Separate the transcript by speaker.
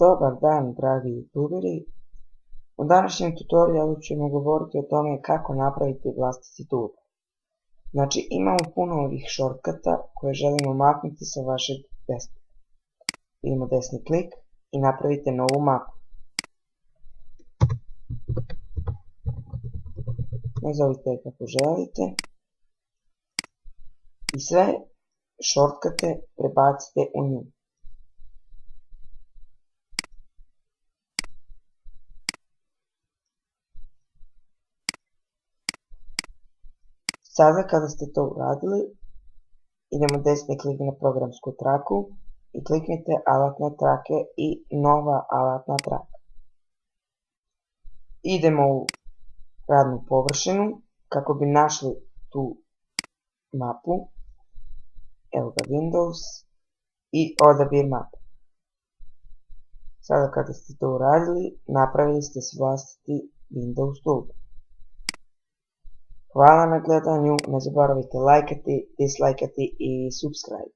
Speaker 1: Dobar dan, dragi youtuberi. U današnjem tutorialu ćemo govoriti o tome kako napraviti vlastiti tuber. Znači, imamo puno ovih shortcuta koje želimo maknuti sa vašeg desktopa. Idemo desni klik i napravite novu mapu. Nazovite je kako želite. I sve shortcute prebacite u nju. Sada kada ste to uradili, idemo desni klik na programsku traku i kliknite alatne trake i nova alatna traka. Idemo u radnu površinu kako bi našli tu mapu. Evo ga Windows i odabir mape. Sada kada ste to uradili, napravili ste si vlastiti Windows tuber. Hvala na gledanju, ne zaboravite lajkati, dislajkati i subscribe.